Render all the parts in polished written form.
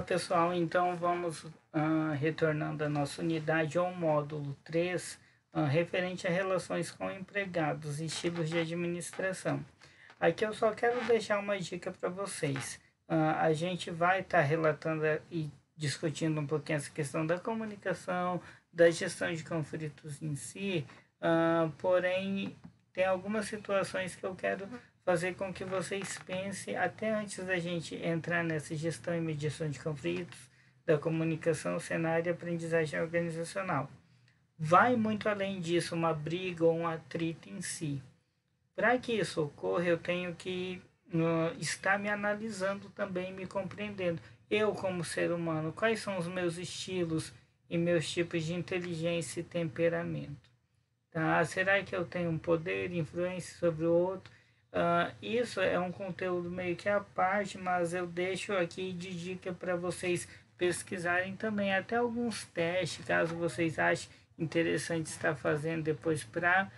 pessoal, então vamos retornando à nossa unidade ou módulo 3, referente a relações com empregados, estilos de administração. Aqui eu só quero deixar uma dica para vocês. A gente vai estar relatando e discutindo um pouquinho essa questão da comunicação, da gestão de conflitos em si, porém tem algumas situações que eu quero fazer com que vocês pensem, até antes da gente entrar nessa gestão e mediação de conflitos, da comunicação, cenário e aprendizagem organizacional. Vai muito além disso, uma briga ou um atrito em si. Para que isso ocorra, eu tenho que estar me analisando também, me compreendendo. Eu, como ser humano, quais são os meus estilos e meus tipos de inteligência e temperamento? Tá? Será que eu tenho um poder, influência sobre o outro? Isso é um conteúdo meio que à parte, mas eu deixo aqui de dica para vocês pesquisarem também, até alguns testes, caso vocês achem interessante estar fazendo depois para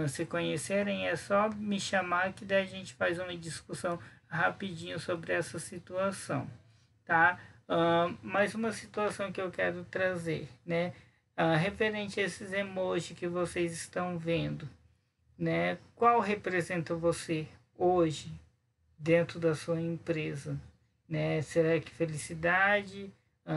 se conhecerem. É só me chamar que daí a gente faz uma discussão rapidinho sobre essa situação, tá? Mais uma situação que eu quero trazer, né? Referente a esses emojis que vocês estão vendo, né? Qual representa você hoje dentro da sua empresa, né? Será que felicidade?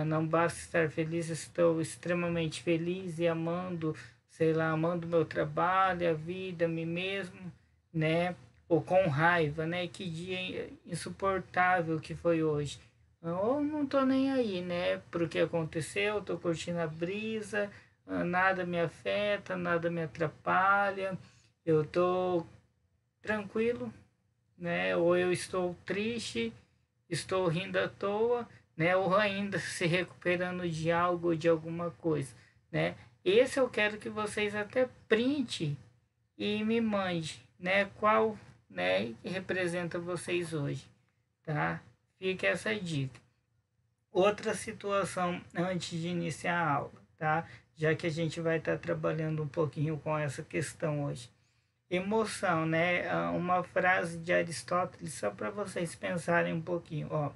Não basta estar feliz, estou extremamente feliz e amando, sei lá, amando meu trabalho, a vida, a mim mesmo, né? Ou com raiva, né? Que dia insuportável que foi hoje. Ou não tô nem aí, né? Pro que aconteceu, tô curtindo a brisa, nada me afeta, nada me atrapalha, eu tô tranquilo, né? Ou eu estou triste, estou rindo à toa, né? Ou ainda se recuperando de algo ou de alguma coisa, né? Esse eu quero que vocês até print e me mande, né? Qual, né, representa vocês hoje, tá? Fica essa dica. Outra situação antes de iniciar a aula, tá? Já que a gente vai estar trabalhando um pouquinho com essa questão hoje. Emoção, né? Uma frase de Aristóteles, só para vocês pensarem um pouquinho. Ó,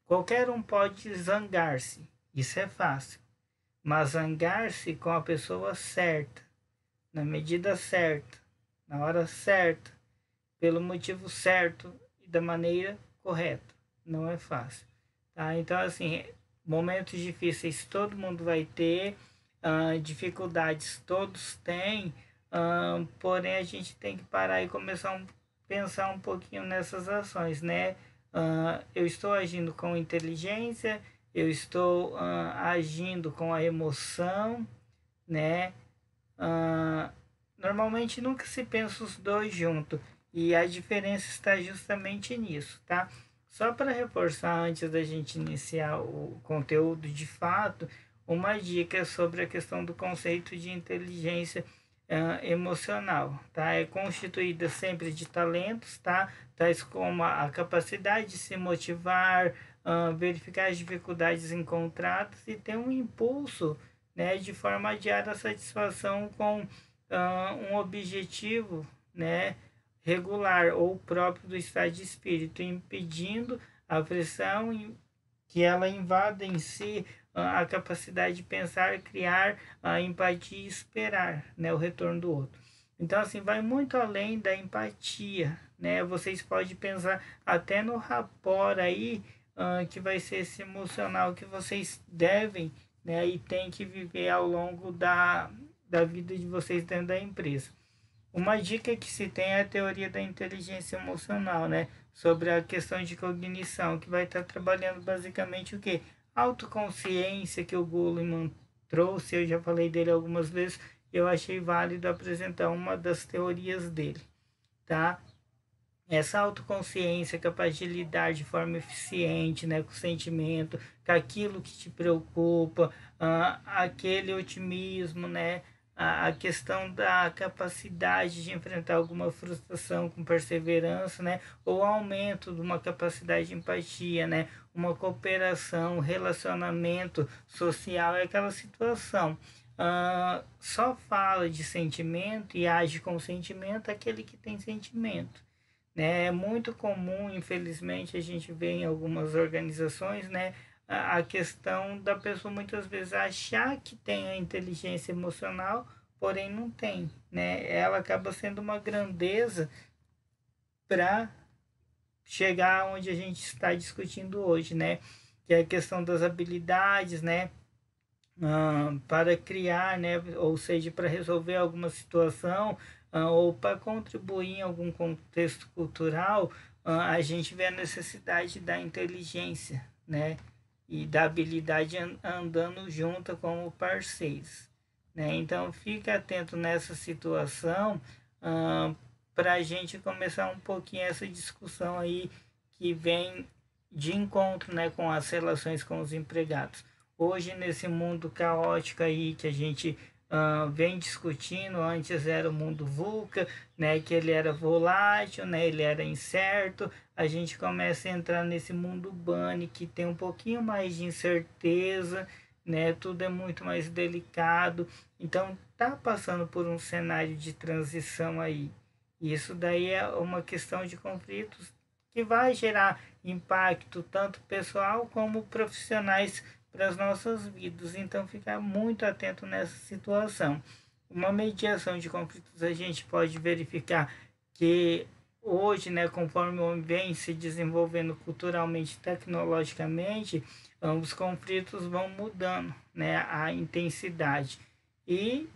qualquer um pode zangar-se, isso é fácil. Mas zangar-se com a pessoa certa, na medida certa, na hora certa, pelo motivo certo e da maneira correta, não é fácil. Tá? Então, assim, momentos difíceis todo mundo vai ter, dificuldades todos têm, porém a gente tem que parar e começar a pensar um pouquinho nessas ações, né? Eu estou agindo com inteligência, eu estou agindo com a emoção, né? Normalmente nunca se pensa os dois juntos, e a diferença está justamente nisso, tá? Só para reforçar, antes da gente iniciar o conteúdo de fato, uma dica sobre a questão do conceito de inteligência emocional, tá? É constituída sempre de talentos, tá? Tais como a capacidade de se motivar, verificar as dificuldades encontradas e ter um impulso, né, de forma a adiar a satisfação com um objetivo, né, regular ou próprio do estado de espírito, impedindo a pressão que ela invada em si a capacidade de pensar, criar a empatia e esperar, né, o retorno do outro. Então, assim, vai muito além da empatia, né? Vocês podem pensar até no rapport aí, que vai ser esse emocional que vocês devem, né, e tem que viver ao longo da vida de vocês dentro da empresa. Uma dica que se tem é a teoria da inteligência emocional, né? Sobre a questão de cognição, que vai estar trabalhando basicamente o quê? Autoconsciência, que o Goleman trouxe, eu já falei dele algumas vezes, eu achei válido apresentar uma das teorias dele, tá? Essa autoconsciência, capaz de lidar de forma eficiente, né, com o sentimento, com aquilo que te preocupa, aquele otimismo, né, a questão da capacidade de enfrentar alguma frustração com perseverança, né, ou aumento de uma capacidade de empatia, né, uma cooperação, relacionamento social, é aquela situação. Só fala de sentimento e age com sentimento aquele que tem sentimento, né? É muito comum, infelizmente, a gente vê em algumas organizações, né, a questão da pessoa muitas vezes achar que tem a inteligência emocional, porém não tem, né? Ela acaba sendo uma grandeza para chegar onde a gente está discutindo hoje, né? Que é a questão das habilidades, né? Para criar, né? Ou seja, para resolver alguma situação, ou para contribuir em algum contexto cultural, a gente vê a necessidade da inteligência, né? E da habilidade andando junto como parceiros, né? Então, fique atento nessa situação, para a gente começar um pouquinho essa discussão aí que vem de encontro, né, com as relações com os empregados. Hoje, nesse mundo caótico aí que a gente vem discutindo, antes era o mundo VUCA, né, que ele era volátil, né, ele era incerto, a gente começa a entrar nesse mundo bunny que tem um pouquinho mais de incerteza, né, tudo é muito mais delicado, então tá passando por um cenário de transição aí. Isso daí é uma questão de conflitos que vai gerar impacto tanto pessoal como profissionais para as nossas vidas. Então, ficar muito atento nessa situação. Uma mediação de conflitos a gente pode verificar que hoje, né, conforme o homem vem se desenvolvendo culturalmente, tecnologicamente, os conflitos vão mudando, né, a intensidade. E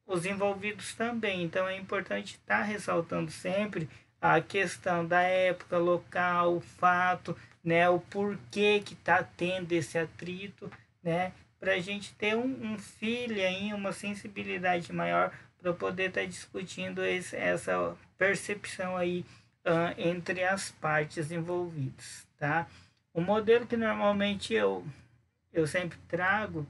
os envolvidos também. Então é importante estar ressaltando sempre a questão da época, local, o fato, né, o porquê que está tendo esse atrito, né, para a gente ter um feeling, uma sensibilidade maior para poder estar discutindo essa percepção aí entre as partes envolvidas, tá? O modelo que normalmente eu sempre trago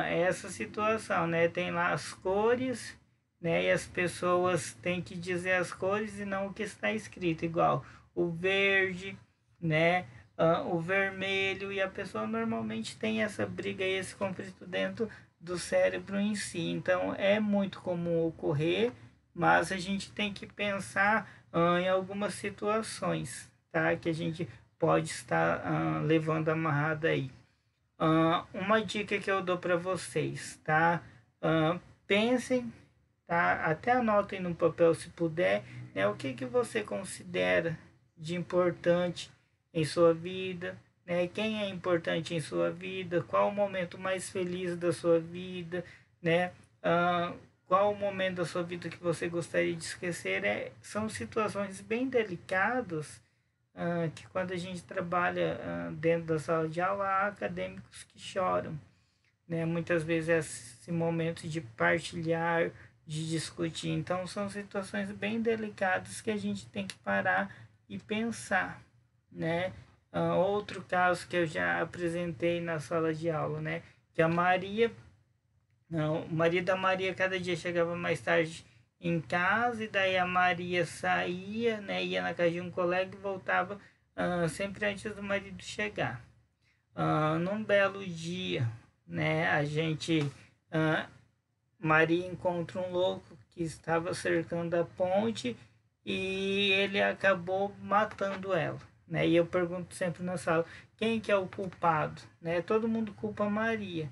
essa situação, né? Tem lá as cores, né? E as pessoas têm que dizer as cores e não o que está escrito, igual o verde, né? O vermelho, e a pessoa normalmente tem essa briga e esse conflito dentro do cérebro em si. Então é muito comum ocorrer, mas a gente tem que pensar em algumas situações, tá? Que a gente pode estar levando amarrada aí. Uma dica que eu dou para vocês, tá? Pensem, tá? Até anotem no papel se puder, né? O que você considera de importante em sua vida, né? Quem é importante em sua vida? Qual o momento mais feliz da sua vida, né? Qual o momento da sua vida que você gostaria de esquecer? São situações bem delicadas, que quando a gente trabalha dentro da sala de aula, há acadêmicos que choram, né? Muitas vezes é esse momento de partilhar, de discutir. Então são situações bem delicadas que a gente tem que parar e pensar, né? Outro caso que eu já apresentei na sala de aula, né? Que a Maria, não, o marido da Maria cada dia chegava mais tarde em casa, e daí a Maria saía, né, ia na casa de um colega e voltava sempre antes do marido chegar. Num belo dia, né, a gente, Maria encontra um louco que estava cercando a ponte e ele acabou matando ela, né? E eu pergunto sempre na sala, quem que é o culpado, né? Todo mundo culpa Maria.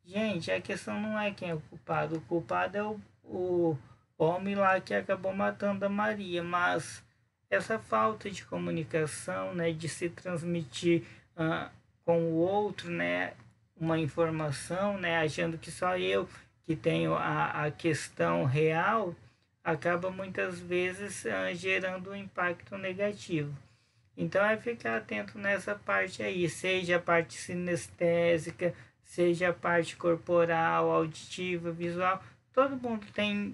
Gente, a questão não é quem é o culpado é o homem lá que acabou matando a Maria, mas essa falta de comunicação, né, de se transmitir com o outro, né, uma informação, né, achando que só eu que tenho a questão real, acaba muitas vezes gerando um impacto negativo. Então é ficar atento nessa parte aí, seja a parte sinestésica, seja a parte corporal, auditiva, visual, todo mundo tem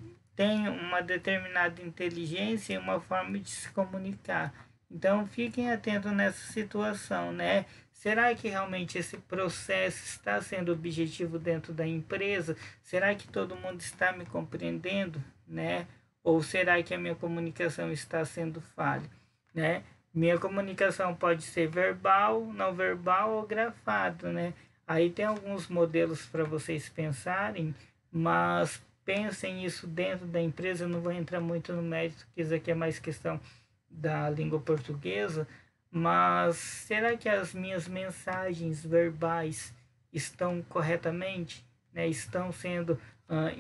uma determinada inteligência e uma forma de se comunicar. Então fiquem atentos nessa situação, né? Será que realmente esse processo está sendo objetivo dentro da empresa? Será que todo mundo está me compreendendo, né? Ou será que a minha comunicação está sendo falha, né? Minha comunicação pode ser verbal, não verbal ou grafado, né? Aí tem alguns modelos para vocês pensarem, mas pensem isso dentro da empresa. Eu não vou entrar muito no mérito, porque isso aqui é mais questão da língua portuguesa, mas será que as minhas mensagens verbais estão corretamente, né? Estão sendo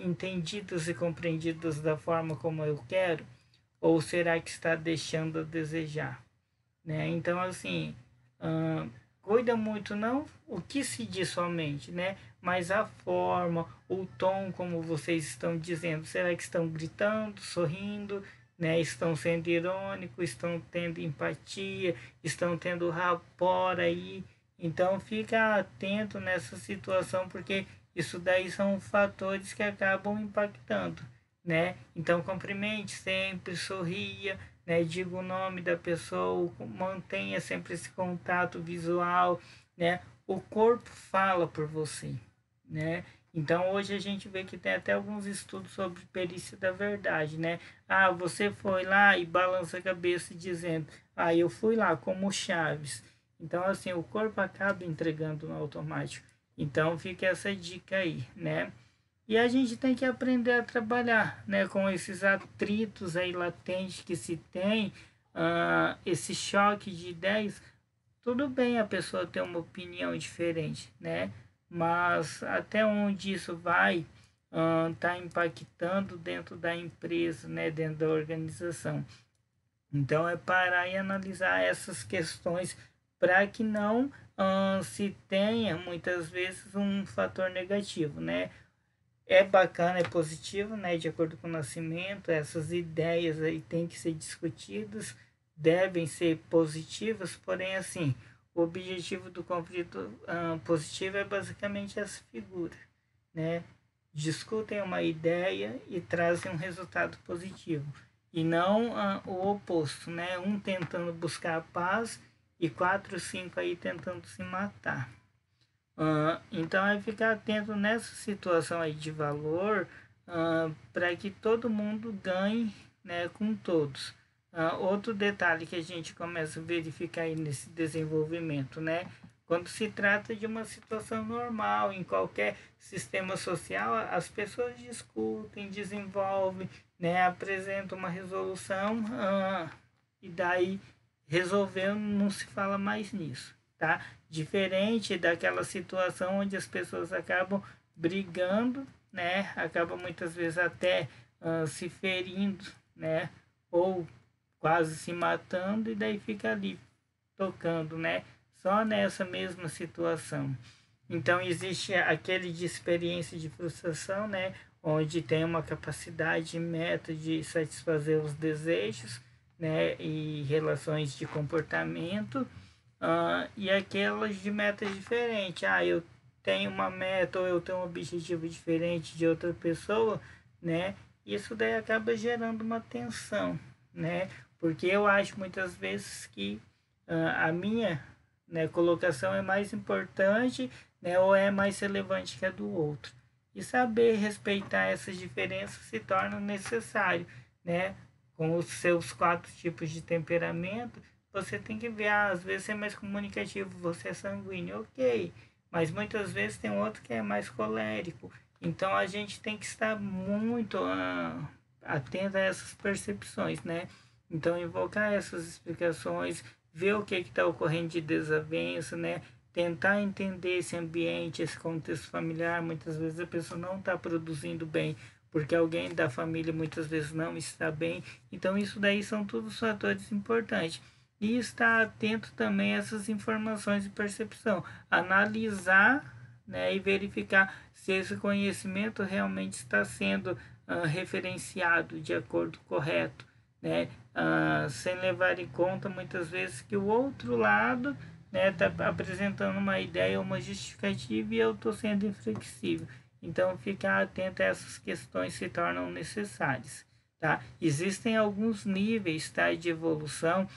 entendidas e compreendidas da forma como eu quero? Ou será que está deixando a desejar? Né? Então, assim, cuida muito não o que se diz somente, né? Mas a forma, o tom como vocês estão dizendo. Será que estão gritando, sorrindo, né? Estão sendo irônicos, estão tendo empatia, estão tendo rapport aí. Então, fica atento nessa situação, porque isso daí são fatores que acabam impactando, né? Então, cumprimente sempre, sorria, né? Diga o nome da pessoa, mantenha sempre esse contato visual, né? O corpo fala por você, né? Então hoje a gente vê que tem até alguns estudos sobre perícia da verdade, né? Ah, você foi lá e balança a cabeça dizendo, ah, eu fui lá como Chaves. Então assim, o corpo acaba entregando no automático. Então fica essa dica aí, né? E a gente tem que aprender a trabalhar, né, com esses atritos aí latentes que se tem, esse choque de ideias. Tudo bem a pessoa ter uma opinião diferente, né? Mas até onde isso vai tá impactando dentro da empresa, né, dentro da organização. Então é parar e analisar essas questões para que não se tenha muitas vezes um fator negativo, né? É bacana, é positivo, né? De acordo com o nascimento, essas ideias aí têm que ser discutidas, devem ser positivas, porém, assim, o objetivo do conflito positivo é basicamente essa figura, né? Discutem uma ideia e trazem um resultado positivo, e não o oposto, né? Um tentando buscar a paz e quatro, cinco aí tentando se matar. Então é ficar atento nessa situação aí de valor, para que todo mundo ganhe, né, com todos. Outro detalhe que a gente começa a verificar aí nesse desenvolvimento, né? Quando se trata de uma situação normal, em qualquer sistema social, as pessoas discutem, desenvolvem, né, apresentam uma resolução, e daí resolveu, não se fala mais nisso, tá? Diferente daquela situação onde as pessoas acabam brigando, né? Acabam muitas vezes até se ferindo, né? Ou quase se matando, e daí fica ali tocando, né? Só nessa mesma situação. Então existe aquele de experiência de frustração, né? Onde tem uma capacidade e meta de satisfazer os desejos, né? E relações de comportamento, e aquelas de metas diferentes. Ah, eu tenho uma meta ou eu tenho um objetivo diferente de outra pessoa, né? Isso daí acaba gerando uma tensão, né? Porque eu acho muitas vezes que a minha, né, colocação é mais importante, né, ou é mais relevante que a do outro. E saber respeitar essas diferenças se torna necessário, né? Com os seus quatro tipos de temperamento, você tem que ver, às vezes você é mais comunicativo, você é sanguíneo, ok, mas muitas vezes tem outro que é mais colérico. Então a gente tem que estar muito atento a essas percepções, né? Então invocar essas explicações, ver o que está ocorrendo de desavença, né? Tentar entender esse ambiente, esse contexto familiar. Muitas vezes a pessoa não está produzindo bem porque alguém da família muitas vezes não está bem. Então isso daí são todos fatores importantes. E estar atento também a essas informações de percepção. Analisar, né, e verificar se esse conhecimento realmente está sendo referenciado de acordo correto, né, sem levar em conta muitas vezes que o outro lado está, né, apresentando uma ideia, uma justificativa, e eu estou sendo inflexível. Então, ficar atento a essas questões se tornam necessárias. Tá? Existem alguns níveis, tá, de evolução,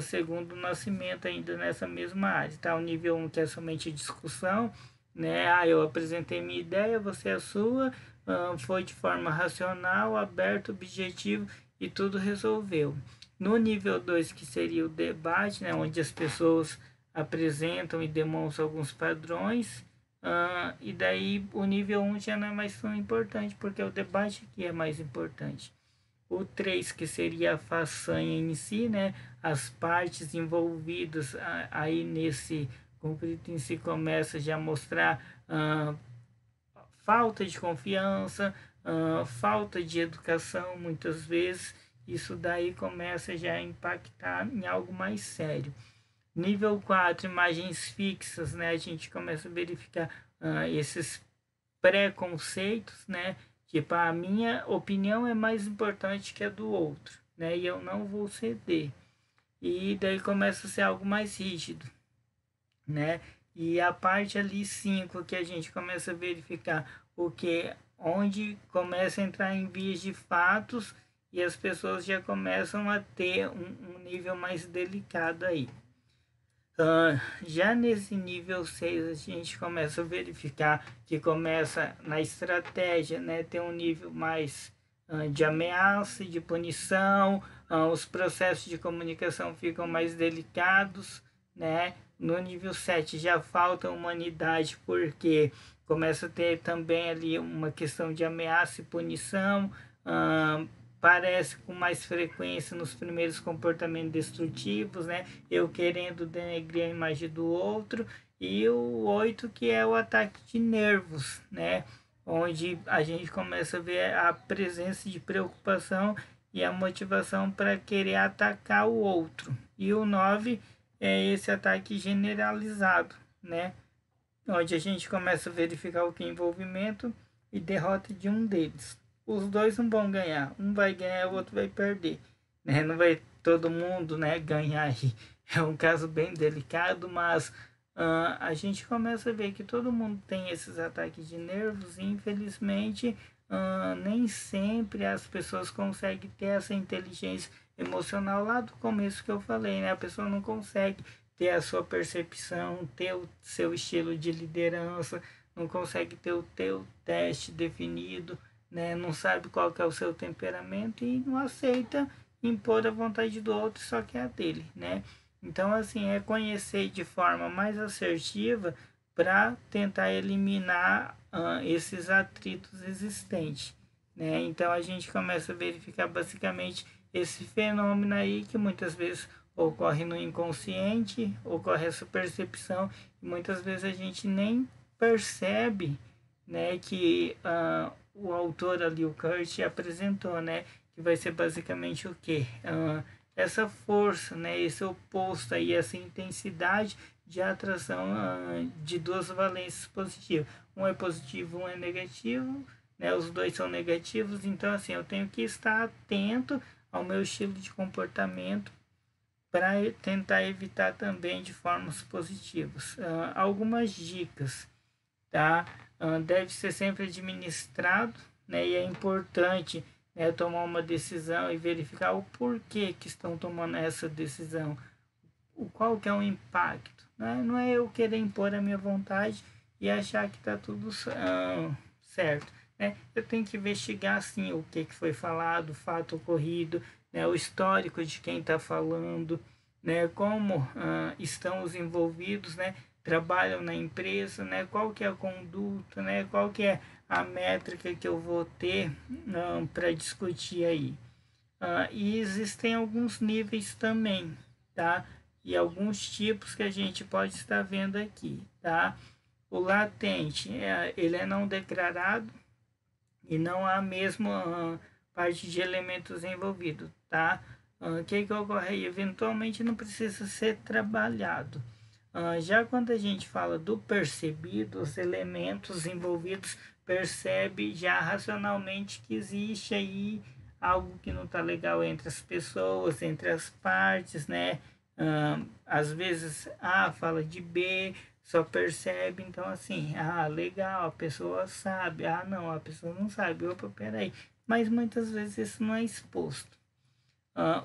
segundo o nascimento, ainda nessa mesma área. Tá? O nível 1, que é somente discussão, né? Eu apresentei minha ideia, você a sua, foi de forma racional, aberto, objetivo, e tudo resolveu. No nível 2, que seria o debate, né? Onde as pessoas apresentam e demonstram alguns padrões, e daí o nível 1 já não é mais tão importante, porque o debate aqui é mais importante. O 3, que seria a façanha em si, né? As partes envolvidas aí nesse conflito em si começa já a mostrar falta de confiança, falta de educação, muitas vezes. Isso daí começa já a impactar em algo mais sério. Nível 4, imagens fixas, né? A gente começa a verificar esses preconceitos, né? Tipo, a minha opinião é mais importante que a do outro, né? E eu não vou ceder. E daí começa a ser algo mais rígido, né? E a parte ali 5 que a gente começa a verificar o que, onde começa a entrar em vias de fatos e as pessoas já começam a ter um nível mais delicado aí. Já nesse nível 6 a gente começa a verificar que começa na estratégia, né, ter um nível mais de ameaça, de punição, os processos de comunicação ficam mais delicados, né? No nível 7 já falta humanidade porque começa a ter também ali uma questão de ameaça e punição, parece com mais frequência nos primeiros comportamentos destrutivos, né? Eu querendo denegrir a imagem do outro. E o 8, que é o ataque de nervos, né? Onde a gente começa a ver a presença de preocupação e a motivação para querer atacar o outro. E o 9 é esse ataque generalizado, né? Onde a gente começa a verificar o que é envolvimento e derrota de um deles. Os dois não vão ganhar, um vai ganhar, o outro vai perder, né? Não vai todo mundo, né, ganhar aí. É um caso bem delicado, mas a gente começa a ver que todo mundo tem esses ataques de nervos e infelizmente nem sempre as pessoas conseguem ter essa inteligência emocional lá do começo que eu falei, né? A pessoa não consegue ter a sua percepção, ter o seu estilo de liderança, não consegue ter o teu teste definido, né? Não sabe qual que é o seu temperamento e não aceita impor a vontade do outro, só que é a dele, né? Então, assim, é conhecer de forma mais assertiva para tentar eliminar esses atritos existentes, né? Então, a gente começa a verificar basicamente esse fenômeno aí que muitas vezes ocorre no inconsciente, ocorre essa percepção e muitas vezes a gente nem percebe, né, que o autor ali, o Kurt, apresentou, né, que vai ser basicamente o quê? Essa força, né, esse oposto aí, essa intensidade de atração de duas valências positivas. Um é positivo, um é negativo, né, os dois são negativos, então assim, eu tenho que estar atento ao meu estilo de comportamento para tentar evitar também de formas positivas. Algumas dicas, tá? Deve ser sempre administrado, né? E é importante, né, tomar uma decisão e verificar o porquê que estão tomando essa decisão, qual que é o impacto, né? Não é eu querer impor a minha vontade e achar que está tudo certo, né? Eu tenho que investigar sim o que foi falado, o fato ocorrido, né? O histórico de quem está falando, né? Como estão os envolvidos, né? Trabalham na empresa, né? Qual que é a conduta, né? Qual que é a métrica que eu vou ter para discutir aí. E existem alguns níveis também, tá? E alguns tipos que a gente pode estar vendo aqui, tá? O latente, ele é não declarado e não há mesmo parte de elementos envolvidos, tá? O que ocorre aí? Eventualmente não precisa ser trabalhado. Já quando a gente fala do percebido, os elementos envolvidos percebe já racionalmente que existe aí algo que não está legal entre as pessoas, entre as partes, né? Às vezes A fala de B, só percebe, então assim, legal, a pessoa sabe, não, a pessoa não sabe, opa, peraí. Mas muitas vezes isso não é exposto.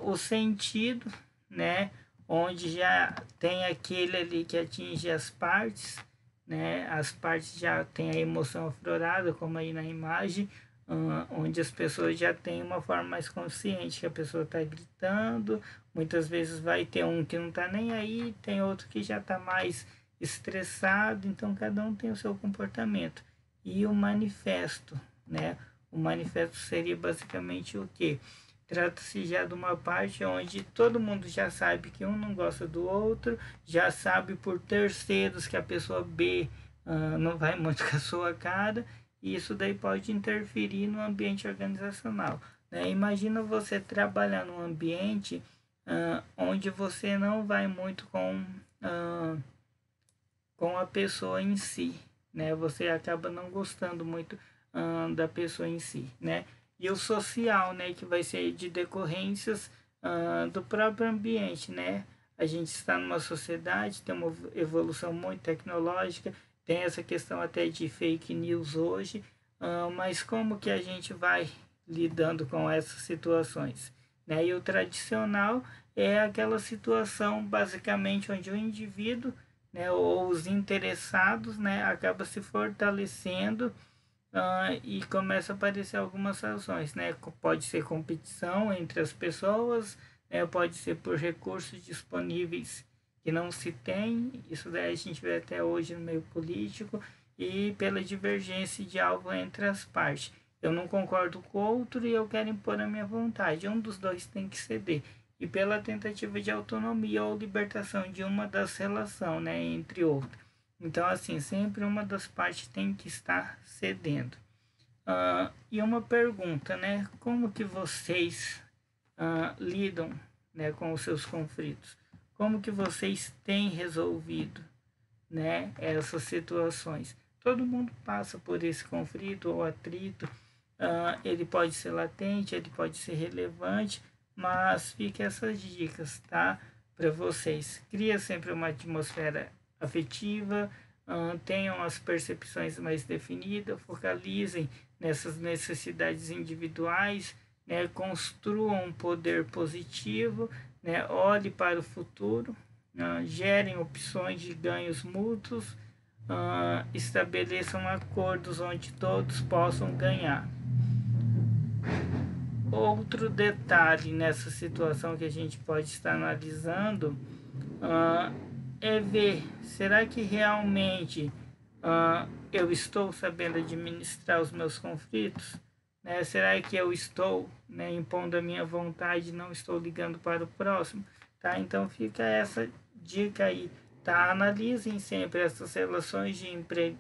O sentido, né? Onde já tem aquele ali que atinge as partes, né? As partes já têm a emoção aflorada, como aí na imagem, onde as pessoas já têm uma forma mais consciente, que a pessoa está gritando, muitas vezes vai ter um que não está nem aí, tem outro que já está mais estressado, então cada um tem o seu comportamento. E o manifesto, né? O manifesto seria basicamente o quê? trata-se já de uma parte onde todo mundo já sabe que um não gosta do outro, já sabe por terceiros que a pessoa B não vai muito com a sua cara, e isso daí pode interferir no ambiente organizacional. Né? Imagina você trabalhar num ambiente onde você não vai muito com a pessoa em si, né? Você acaba não gostando muito da pessoa em si, né? E o social, né? Que vai ser de decorrências do próprio ambiente, né? A gente está numa sociedade, tem uma evolução muito tecnológica, tem essa questão até de fake news hoje, mas como que a gente vai lidando com essas situações? Né? E o tradicional é aquela situação basicamente onde o indivíduo, né, ou os interessados, né, acaba se fortalecendo e começa a aparecer algumas ações, né? Pode ser competição entre as pessoas, né, pode ser por recursos disponíveis que não se tem, isso daí a gente vê até hoje no meio político, e pela divergência de algo entre as partes. Eu não concordo com o outro e eu quero impor a minha vontade. Um dos dois tem que ceder. E pela tentativa de autonomia ou libertação de uma das relações, né, entre outras. Então, assim, sempre uma das partes tem que estar cedendo. E uma pergunta, né? Como que vocês lidam, né, com os seus conflitos? Como que vocês têm resolvido, né, essas situações? Todo mundo passa por esse conflito ou atrito. Ele pode ser latente, ele pode ser relevante, mas fica essas dicas, tá? Para vocês. Cria sempre uma atmosfera afetiva, tenham as percepções mais definidas, focalizem nessas necessidades individuais, né? Construam um poder positivo, né? Olhe para o futuro, gerem opções de ganhos mútuos, estabeleçam acordos onde todos possam ganhar. Outro detalhe nessa situação que a gente pode estar analisando é ver, será que realmente eu estou sabendo administrar os meus conflitos? Né? Será que eu estou, né, impondo a minha vontade, não estou ligando para o próximo? Tá? Então fica essa dica aí. Tá? Analisem sempre essas relações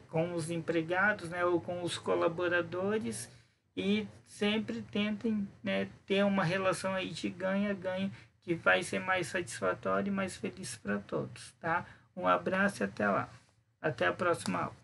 com os empregados, né, ou com os colaboradores, e sempre tentem, né, ter uma relação aí de ganha-ganha que vai ser mais satisfatória e mais feliz para todos, tá? Um abraço e até lá. Até a próxima aula.